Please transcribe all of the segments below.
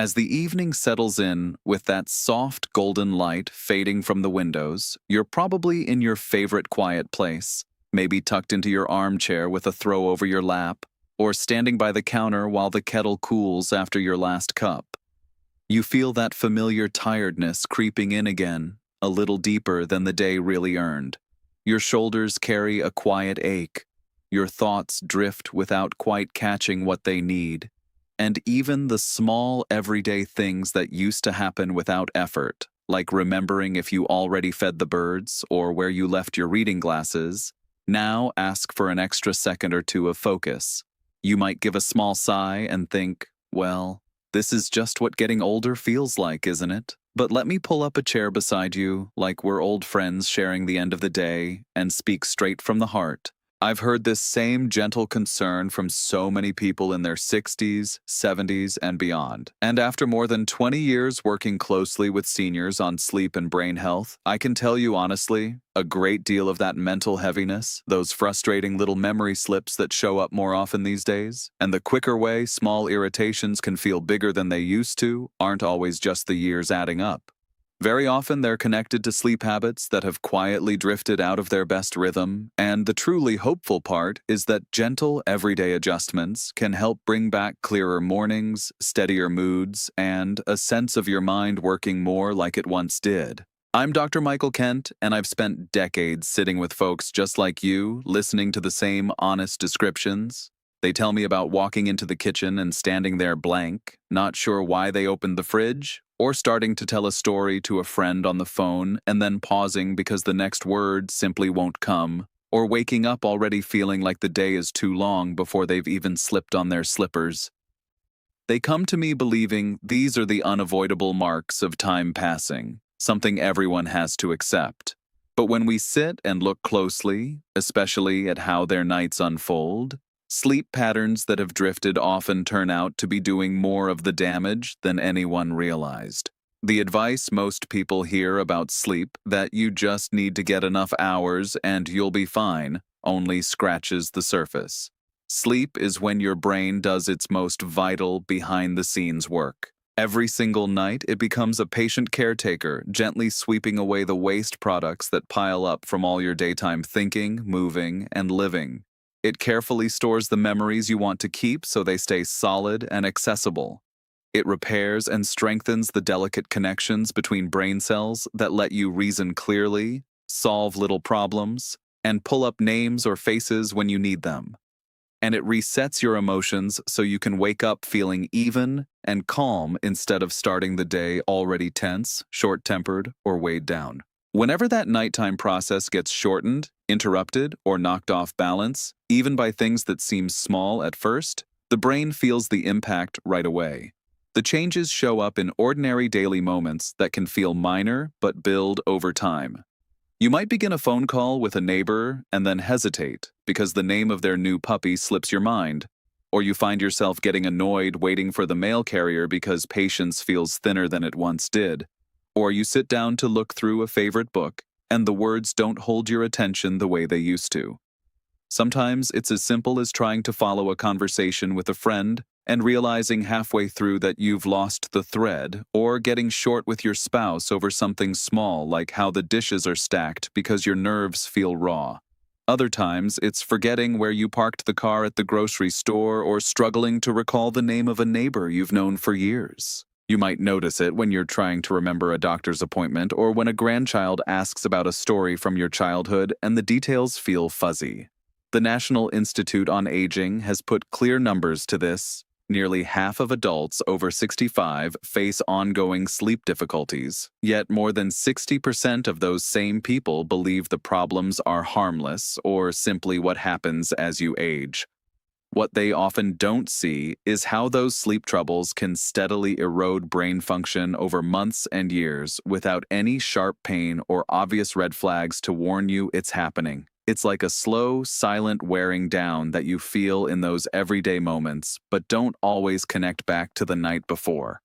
As the evening settles in, with that soft golden light fading from the windows, you're probably in your favorite quiet place, maybe tucked into your armchair with a throw over your lap, or standing by the counter while the kettle cools after your last cup. You feel that familiar tiredness creeping in again, a little deeper than the day really earned. Your shoulders carry a quiet ache. Your thoughts drift without quite catching what they need. And even the small everyday things that used to happen without effort, like remembering if you already fed the birds or where you left your reading glasses, now ask for an extra second or two of focus. You might give a small sigh and think, well, this is just what getting older feels like, isn't it? But let me pull up a chair beside you, like we're old friends sharing the end of the day, and speak straight from the heart. I've heard this same gentle concern from so many people in their 60s, 70s, and beyond. And after more than 20 years working closely with seniors on sleep and brain health, I can tell you honestly, a great deal of that mental heaviness, those frustrating little memory slips that show up more often these days, and the quicker way small irritations can feel bigger than they used to, aren't always just the years adding up. Very often they're connected to sleep habits that have quietly drifted out of their best rhythm, and the truly hopeful part is that gentle, everyday adjustments can help bring back clearer mornings, steadier moods, and a sense of your mind working more like it once did. I'm Dr. Michael Kent, and I've spent decades sitting with folks just like you, listening to the same honest descriptions. They tell me about walking into the kitchen and standing there blank, not sure why they opened the fridge, or starting to tell a story to a friend on the phone and then pausing because the next word simply won't come, or waking up already feeling like the day is too long before they've even slipped on their slippers. They come to me believing these are the unavoidable marks of time passing, something everyone has to accept. But when we sit and look closely, especially at how their nights unfold, sleep patterns that have drifted often turn out to be doing more of the damage than anyone realized. The advice most people hear about sleep, that you just need to get enough hours and you'll be fine, only scratches the surface. Sleep is when your brain does its most vital, behind-the-scenes work. Every single night, it becomes a patient caretaker, gently sweeping away the waste products that pile up from all your daytime thinking, moving, and living. It carefully stores the memories you want to keep so they stay solid and accessible. It repairs and strengthens the delicate connections between brain cells that let you reason clearly, solve little problems, and pull up names or faces when you need them. And it resets your emotions so you can wake up feeling even and calm instead of starting the day already tense, short-tempered, or weighed down. Whenever that nighttime process gets shortened, interrupted, or knocked off balance, even by things that seem small at first, the brain feels the impact right away. The changes show up in ordinary daily moments that can feel minor but build over time. You might begin a phone call with a neighbor and then hesitate because the name of their new puppy slips your mind, or you find yourself getting annoyed waiting for the mail carrier because patience feels thinner than it once did. Or you sit down to look through a favorite book, and the words don't hold your attention the way they used to. Sometimes it's as simple as trying to follow a conversation with a friend and realizing halfway through that you've lost the thread, or getting short with your spouse over something small like how the dishes are stacked because your nerves feel raw. Other times, it's forgetting where you parked the car at the grocery store or struggling to recall the name of a neighbor you've known for years. You might notice it when you're trying to remember a doctor's appointment or when a grandchild asks about a story from your childhood and the details feel fuzzy. The National Institute on Aging has put clear numbers to this. Nearly half of adults over 65 face ongoing sleep difficulties, yet more than 60% of those same people believe the problems are harmless or simply what happens as you age. What they often don't see is how those sleep troubles can steadily erode brain function over months and years without any sharp pain or obvious red flags to warn you it's happening. It's like a slow, silent wearing down that you feel in those everyday moments, but don't always connect back to the night before.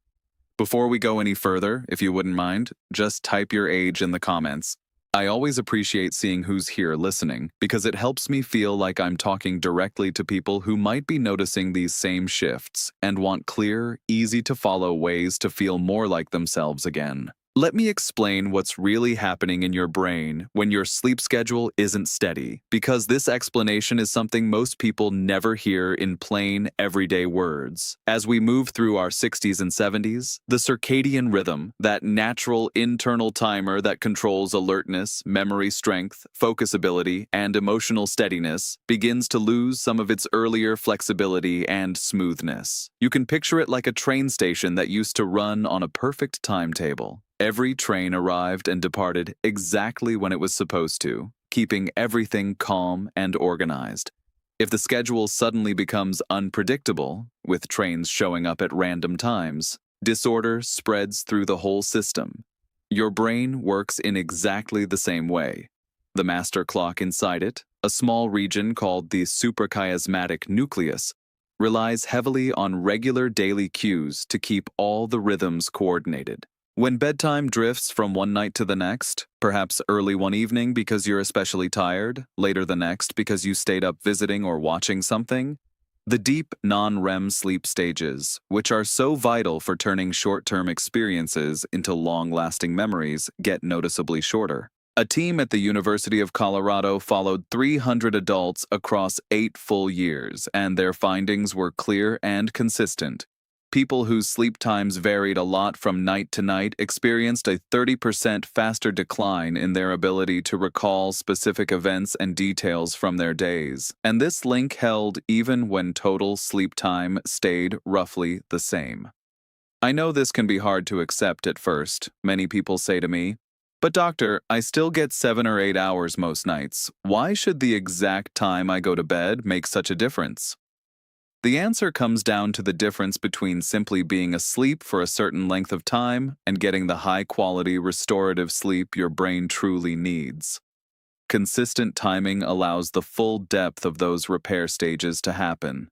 Before we go any further, if you wouldn't mind, just type your age in the comments. I always appreciate seeing who's here listening because it helps me feel like I'm talking directly to people who might be noticing these same shifts and want clear, easy to follow ways to feel more like themselves again. Let me explain what's really happening in your brain when your sleep schedule isn't steady, because this explanation is something most people never hear in plain, everyday words. As we move through our 60s and 70s, the circadian rhythm, that natural internal timer that controls alertness, memory strength, focus ability, and emotional steadiness, begins to lose some of its earlier flexibility and smoothness. You can picture it like a train station that used to run on a perfect timetable. Every train arrived and departed exactly when it was supposed to, keeping everything calm and organized. If the schedule suddenly becomes unpredictable, with trains showing up at random times, disorder spreads through the whole system. Your brain works in exactly the same way. The master clock inside it, a small region called the suprachiasmatic nucleus, relies heavily on regular daily cues to keep all the rhythms coordinated. When bedtime drifts from one night to the next, perhaps early one evening because you're especially tired, later the next because you stayed up visiting or watching something, the deep non-REM sleep stages, which are so vital for turning short-term experiences into long-lasting memories, get noticeably shorter. A team at the University of Colorado followed 300 adults across 8 full years, and their findings were clear and consistent. People whose sleep times varied a lot from night to night experienced a 30% faster decline in their ability to recall specific events and details from their days, and this link held even when total sleep time stayed roughly the same. I know this can be hard to accept at first. Many people say to me, "But doctor, I still get 7 or 8 hours most nights. Why should the exact time I go to bed make such a difference?" The answer comes down to the difference between simply being asleep for a certain length of time and getting the high-quality restorative sleep your brain truly needs. Consistent timing allows the full depth of those repair stages to happen.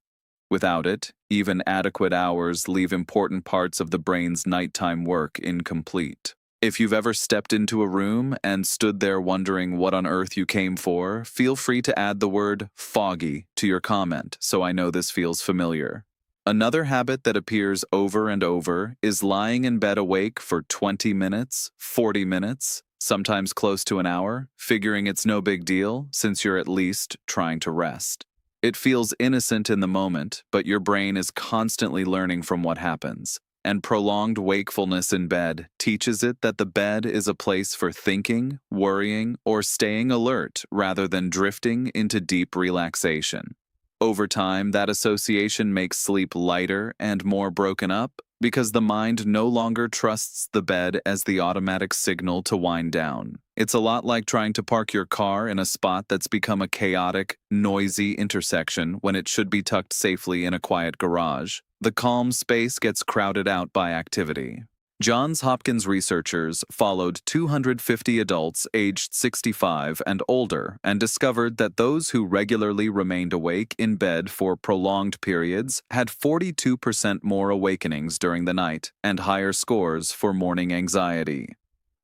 Without it, even adequate hours leave important parts of the brain's nighttime work incomplete. If you've ever stepped into a room and stood there wondering what on earth you came for, feel free to add the word foggy to your comment so I know this feels familiar. Another habit that appears over and over is lying in bed awake for 20 minutes, 40 minutes, sometimes close to an hour, figuring it's no big deal since you're at least trying to rest. It feels innocent in the moment, but your brain is constantly learning from what happens. And prolonged wakefulness in bed teaches it that the bed is a place for thinking, worrying, or staying alert rather than drifting into deep relaxation. Over time, that association makes sleep lighter and more broken up because the mind no longer trusts the bed as the automatic signal to wind down. It's a lot like trying to park your car in a spot that's become a chaotic, noisy intersection when it should be tucked safely in a quiet garage. The calm space gets crowded out by activity. Johns Hopkins researchers followed 250 adults aged 65 and older and discovered that those who regularly remained awake in bed for prolonged periods had 42% more awakenings during the night and higher scores for morning anxiety.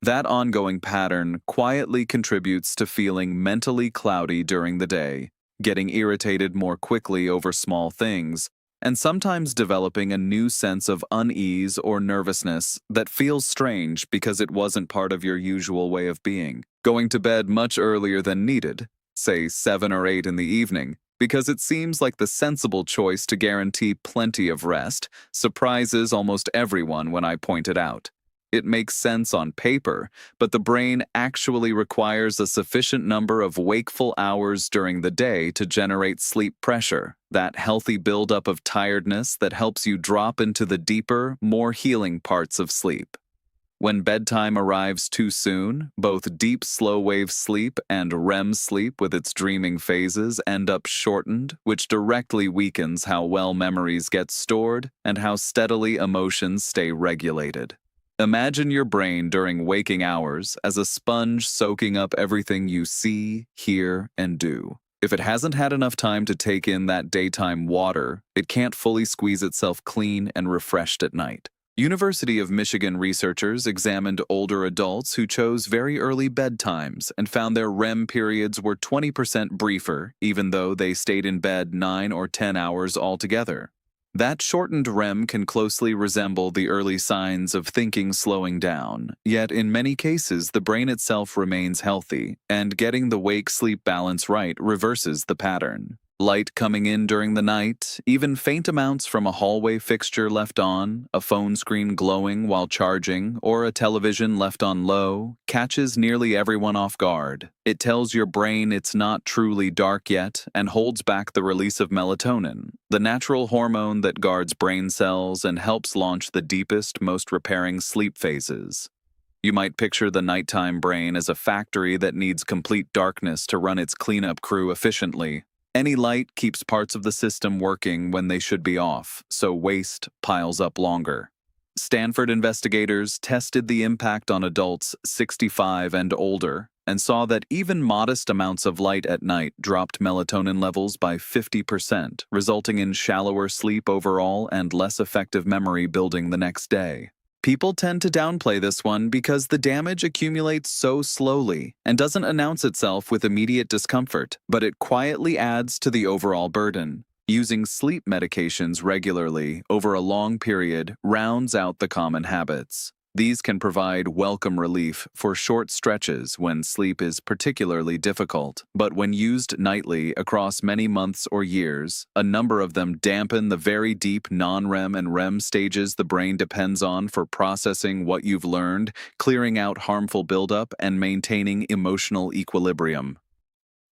That ongoing pattern quietly contributes to feeling mentally cloudy during the day, getting irritated more quickly over small things, and sometimes developing a new sense of unease or nervousness that feels strange because it wasn't part of your usual way of being. Going to bed much earlier than needed, say 7 or 8 in the evening, because it seems like the sensible choice to guarantee plenty of rest, surprises almost everyone when I point it out. It makes sense on paper, but the brain actually requires a sufficient number of wakeful hours during the day to generate sleep pressure, that healthy buildup of tiredness that helps you drop into the deeper, more healing parts of sleep. When bedtime arrives too soon, both deep slow-wave sleep and REM sleep with its dreaming phases end up shortened, which directly weakens how well memories get stored and how steadily emotions stay regulated. Imagine your brain during waking hours as a sponge soaking up everything you see, hear, and do. If it hasn't had enough time to take in that daytime water, it can't fully squeeze itself clean and refreshed at night. University of Michigan researchers examined older adults who chose very early bedtimes and found their REM periods were 20% briefer, even though they stayed in bed 9 or 10 hours altogether. That shortened REM can closely resemble the early signs of thinking slowing down, yet in many cases the brain itself remains healthy, and getting the wake-sleep balance right reverses the pattern. Light coming in during the night, even faint amounts from a hallway fixture left on, a phone screen glowing while charging, or a television left on low, catches nearly everyone off guard. It tells your brain it's not truly dark yet and holds back the release of melatonin, the natural hormone that guards brain cells and helps launch the deepest, most repairing sleep phases. You might picture the nighttime brain as a factory that needs complete darkness to run its cleanup crew efficiently. Any light keeps parts of the system working when they should be off, so waste piles up longer. Stanford investigators tested the impact on adults 65 and older and saw that even modest amounts of light at night dropped melatonin levels by 50%, resulting in shallower sleep overall and less effective memory building the next day. People tend to downplay this one because the damage accumulates so slowly and doesn't announce itself with immediate discomfort, but it quietly adds to the overall burden. Using sleep medications regularly over a long period rounds out the common habits. These can provide welcome relief for short stretches when sleep is particularly difficult, but when used nightly across many months or years, a number of them dampen the very deep non-REM and REM stages the brain depends on for processing what you've learned, clearing out harmful buildup, and maintaining emotional equilibrium.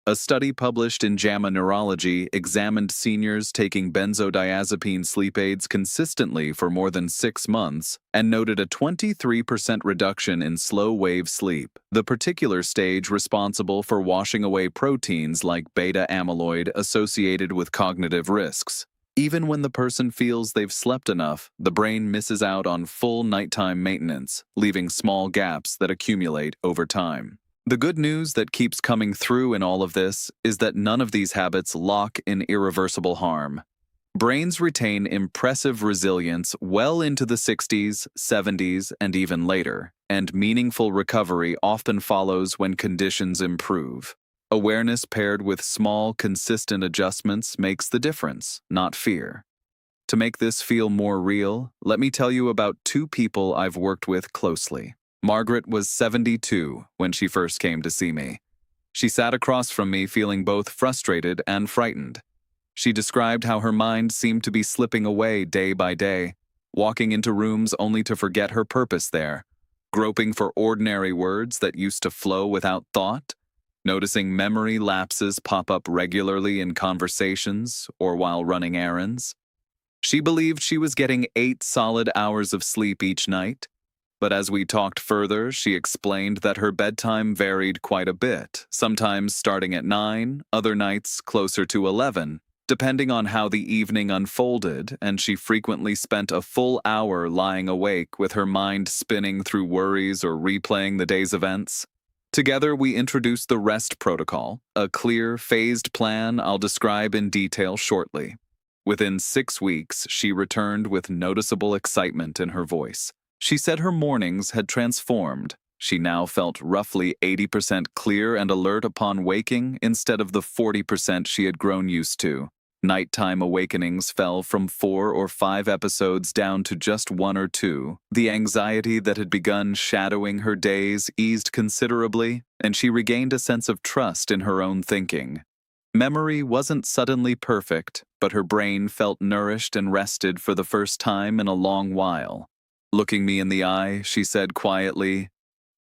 A study published in JAMA Neurology examined seniors taking benzodiazepine sleep aids consistently for more than 6 months and noted a 23% reduction in slow-wave sleep, the particular stage responsible for washing away proteins like beta-amyloid associated with cognitive risks. Even when the person feels they've slept enough, the brain misses out on full nighttime maintenance, leaving small gaps that accumulate over time. The good news that keeps coming through in all of this is that none of these habits lock in irreversible harm. Brains retain impressive resilience well into the 60s, 70s, and even later, and meaningful recovery often follows when conditions improve. Awareness paired with small, consistent adjustments makes the difference, not fear. To make this feel more real, let me tell you about 2 people I've worked with closely. Margaret was 72 when she first came to see me. She sat across from me feeling both frustrated and frightened. She described how her mind seemed to be slipping away day by day, walking into rooms only to forget her purpose there, groping for ordinary words that used to flow without thought, noticing memory lapses pop up regularly in conversations or while running errands. She believed she was getting 8 solid hours of sleep each night, but as we talked further, she explained that her bedtime varied quite a bit, sometimes starting at 9, other nights closer to 11, depending on how the evening unfolded, and she frequently spent a full hour lying awake with her mind spinning through worries or replaying the day's events. Together, we introduced the REST protocol, a clear, phased plan I'll describe in detail shortly. Within 6 weeks, she returned with noticeable excitement in her voice. She said her mornings had transformed. She now felt roughly 80% clear and alert upon waking instead of the 40% she had grown used to. Nighttime awakenings fell from 4 or 5 episodes down to just 1 or 2. The anxiety that had begun shadowing her days eased considerably, and she regained a sense of trust in her own thinking. Memory wasn't suddenly perfect, but her brain felt nourished and rested for the first time in a long while. Looking me in the eye, she said quietly,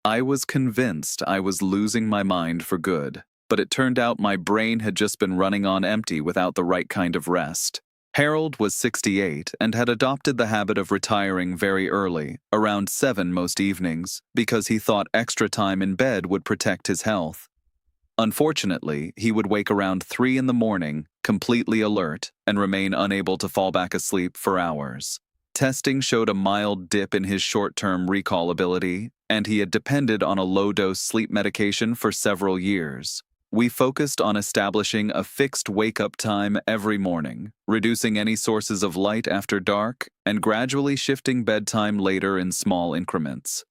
"I was convinced I was losing my mind for good, but it turned out my brain had just been running on empty without the right kind of rest." Harold was 68 and had adopted the habit of retiring very early, around 7 most evenings, because he thought extra time in bed would protect his health. Unfortunately, he would wake around 3 in the morning, completely alert, and remain unable to fall back asleep for hours. Testing showed a mild dip in his short-term recall ability, and he had depended on a low-dose sleep medication for several years. we focused on establishing a fixed wake-up time every morning, reducing any sources of light after dark, and gradually shifting bedtime later in small increments.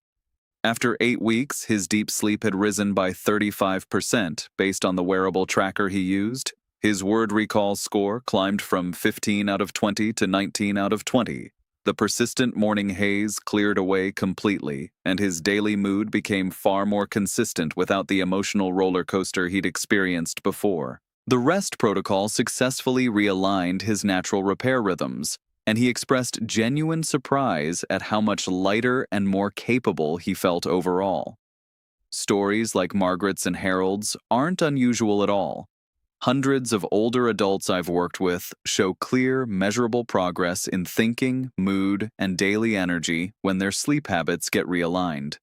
After 8 weeks, his deep sleep had risen by 35% based on the wearable tracker he used. His word recall score climbed from 15 out of 20 to 19 out of 20. The persistent morning haze cleared away completely, and his daily mood became far more consistent without the emotional roller coaster he'd experienced before. The rest protocol successfully realigned his natural repair rhythms, and he expressed genuine surprise at how much lighter and more capable he felt overall. Stories like Margaret's and Harold's aren't unusual at all. Hundreds of older adults I've worked with show clear, measurable progress in thinking, mood, and daily energy when their sleep habits get realigned.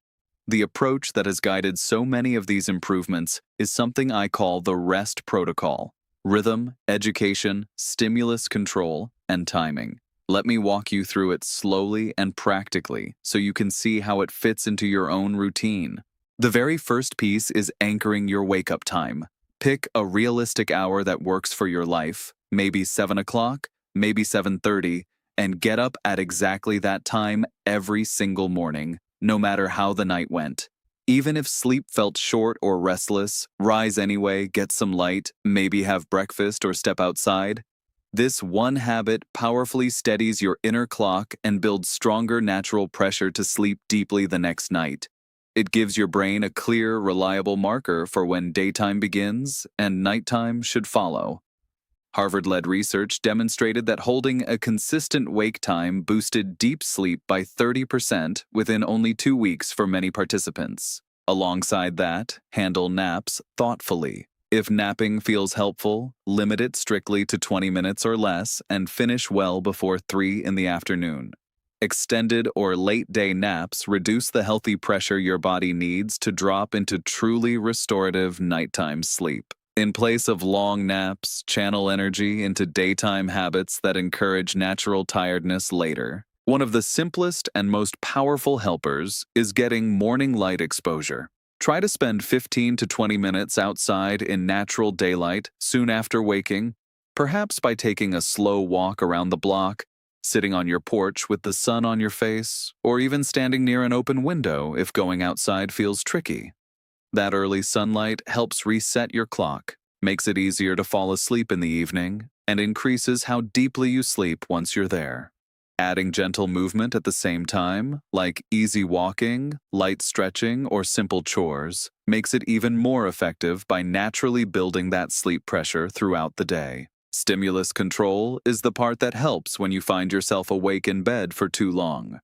The approach that has guided so many of these improvements is something I call the REST protocol: rhythm, education, stimulus control, and timing. Let me walk you through it slowly and practically so you can see how it fits into your own routine. The very first piece is anchoring your wake-up time. Pick a realistic hour that works for your life, maybe 7 o'clock, maybe 7:30, and get up at exactly that time every single morning, no matter how the night went. Even if sleep felt short or restless, rise anyway, get some light, maybe have breakfast or step outside. This one habit powerfully steadies your inner clock and builds stronger natural pressure to sleep deeply the next night. It gives your brain a clear, reliable marker for when daytime begins and nighttime should follow. Harvard-led research demonstrated that holding a consistent wake time boosted deep sleep by 30% within only 2 weeks for many participants. Alongside that, handle naps thoughtfully. If napping feels helpful, limit it strictly to 20 minutes or less and finish well before 3 in the afternoon. Extended or late-day naps reduce the healthy pressure your body needs to drop into truly restorative nighttime sleep. In place of long naps, channel energy into daytime habits that encourage natural tiredness later. One of the simplest and most powerful helpers is getting morning light exposure. Try to spend 15 to 20 minutes outside in natural daylight soon after waking, perhaps by taking a slow walk around the block, sitting on your porch with the sun on your face, or even standing near an open window if going outside feels tricky. That early sunlight helps reset your clock, makes it easier to fall asleep in the evening, and increases how deeply you sleep once you're there. Adding gentle movement at the same time, like easy walking, light stretching, or simple chores, makes it even more effective by naturally building that sleep pressure throughout the day. Stimulus control is the part that helps when you find yourself awake in bed for too long.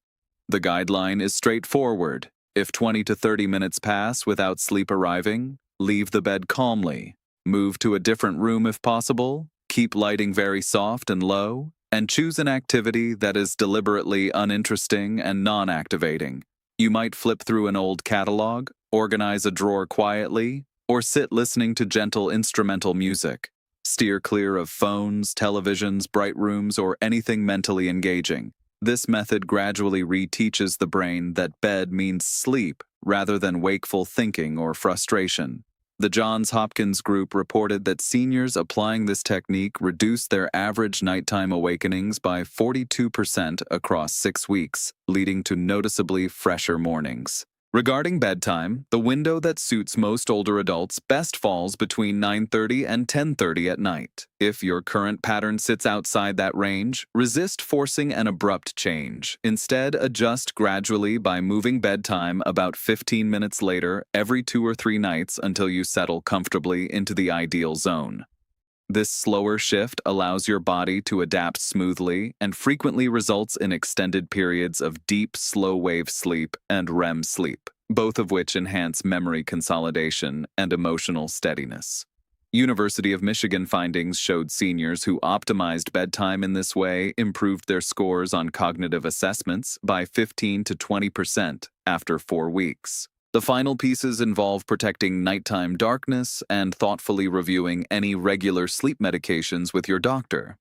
The guideline is straightforward. If 20 to 30 minutes pass without sleep arriving, leave the bed calmly. Move to a different room if possible, keep lighting very soft and low, and choose an activity that is deliberately uninteresting and non-activating. You might flip through an old catalog, organize a drawer quietly, or sit listening to gentle instrumental music. Steer clear of phones, televisions, bright rooms, or anything mentally engaging. This method gradually reteaches the brain that bed means sleep rather than wakeful thinking or frustration. The Johns Hopkins group reported that seniors applying this technique reduced their average nighttime awakenings by 42% across 6 weeks, leading to noticeably fresher mornings. Regarding bedtime, the window that suits most older adults best falls between 9:30 and 10:30 at night. If your current pattern sits outside that range, resist forcing an abrupt change. Instead, adjust gradually by moving bedtime about 15 minutes later every 2 or 3 nights until you settle comfortably into the ideal zone. This slower shift allows your body to adapt smoothly and frequently results in extended periods of deep, slow-wave sleep and REM sleep, both of which enhance memory consolidation and emotional steadiness. University of Michigan findings showed seniors who optimized bedtime in this way improved their scores on cognitive assessments by 15 to 20% after 4 weeks. The final pieces involve protecting nighttime darkness and thoughtfully reviewing any regular sleep medications with your doctor.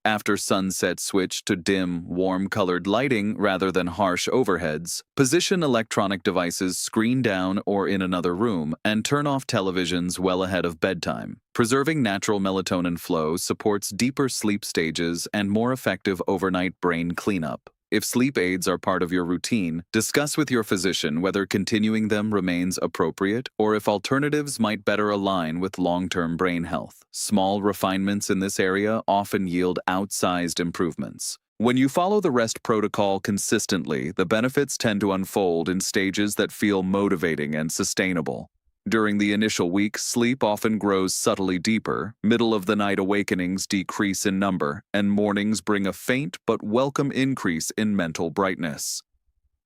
After sunset, switch to dim, warm-colored lighting rather than harsh overheads. Position electronic devices screen down or in another room, and turn off televisions well ahead of bedtime. Preserving natural melatonin flow supports deeper sleep stages and more effective overnight brain cleanup. If sleep aids are part of your routine, discuss with your physician whether continuing them remains appropriate or if alternatives might better align with long-term brain health. Small refinements in this area often yield outsized improvements. When you follow the rest protocol consistently, the benefits tend to unfold in stages that feel motivating and sustainable. During the initial week, sleep often grows subtly deeper, middle-of-the-night awakenings decrease in number, and mornings bring a faint but welcome increase in mental brightness.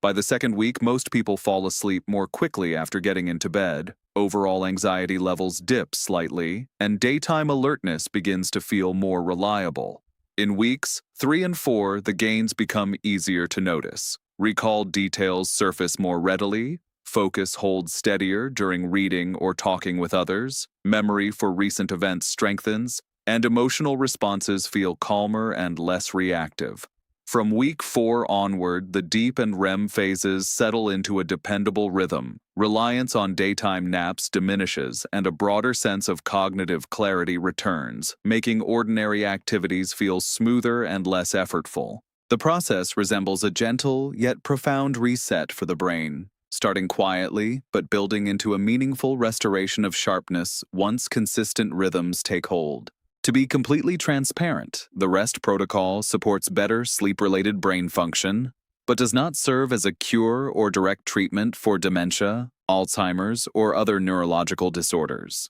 By the second week, most people fall asleep more quickly after getting into bed, overall anxiety levels dip slightly, and daytime alertness begins to feel more reliable. In weeks 3 and 4, the gains become easier to notice. Recalled details surface more readily, focus holds steadier during reading or talking with others, memory for recent events strengthens, and emotional responses feel calmer and less reactive. From week 4 onward, the deep and REM phases settle into a dependable rhythm. Reliance on daytime naps diminishes, and a broader sense of cognitive clarity returns, making ordinary activities feel smoother and less effortful. The process resembles a gentle yet profound reset for the brain, starting quietly but building into a meaningful restoration of sharpness once consistent rhythms take hold. To be completely transparent, the REST protocol supports better sleep-related brain function, but does not serve as a cure or direct treatment for dementia, Alzheimer's, or other neurological disorders.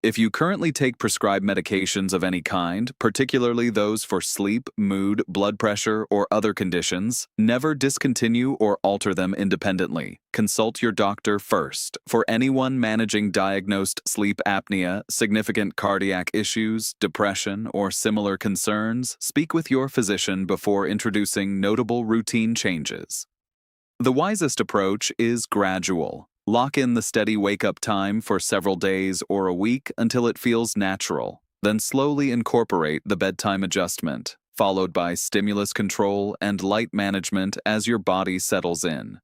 If you currently take prescribed medications of any kind, particularly those for sleep, mood, blood pressure, or other conditions, never discontinue or alter them independently. Consult your doctor first. For anyone managing diagnosed sleep apnea, significant cardiac issues, depression, or similar concerns, speak with your physician before introducing notable routine changes. The wisest approach is gradual. Lock in the steady wake-up time for several days or a week until it feels natural. Then slowly incorporate the bedtime adjustment, followed by stimulus control and light management as your body settles in.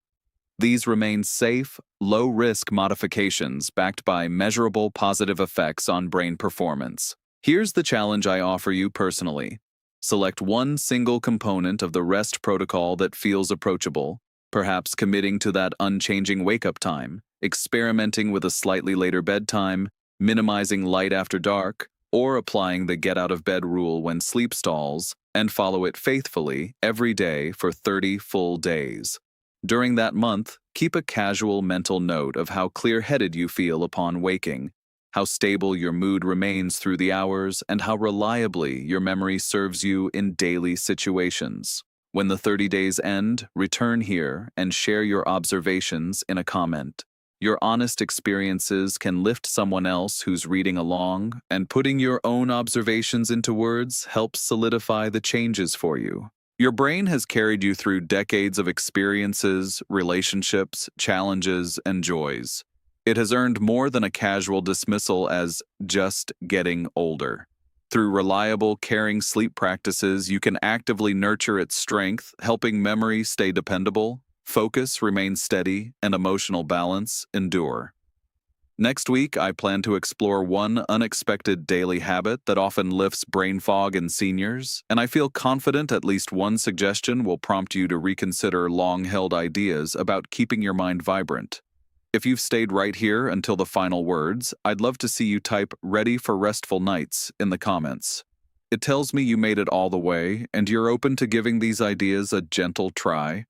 These remain safe, low-risk modifications backed by measurable positive effects on brain performance. Here's the challenge I offer you personally. Select one single component of the REST protocol that feels approachable, perhaps committing to that unchanging wake-up time, experimenting with a slightly later bedtime, minimizing light after dark, or applying the get-out-of-bed rule when sleep stalls, and follow it faithfully every day for 30 full days. During that month, keep a casual mental note of how clear-headed you feel upon waking, how stable your mood remains through the hours, and how reliably your memory serves you in daily situations. When the 30 days end, return here and share your observations in a comment. Your honest experiences can lift someone else who's reading along, and putting your own observations into words helps solidify the changes for you. Your brain has carried you through decades of experiences, relationships, challenges, and joys. It has earned more than a casual dismissal as just getting older. Through reliable, caring sleep practices, you can actively nurture its strength, helping memory stay dependable, focus remain steady, and emotional balance endure. Next week, I plan to explore one unexpected daily habit that often lifts brain fog in seniors, and I feel confident at least one suggestion will prompt you to reconsider long-held ideas about keeping your mind vibrant. If you've stayed right here until the final words, I'd love to see you type "ready for restful nights" in the comments. It tells me you made it all the way and you're open to giving these ideas a gentle try.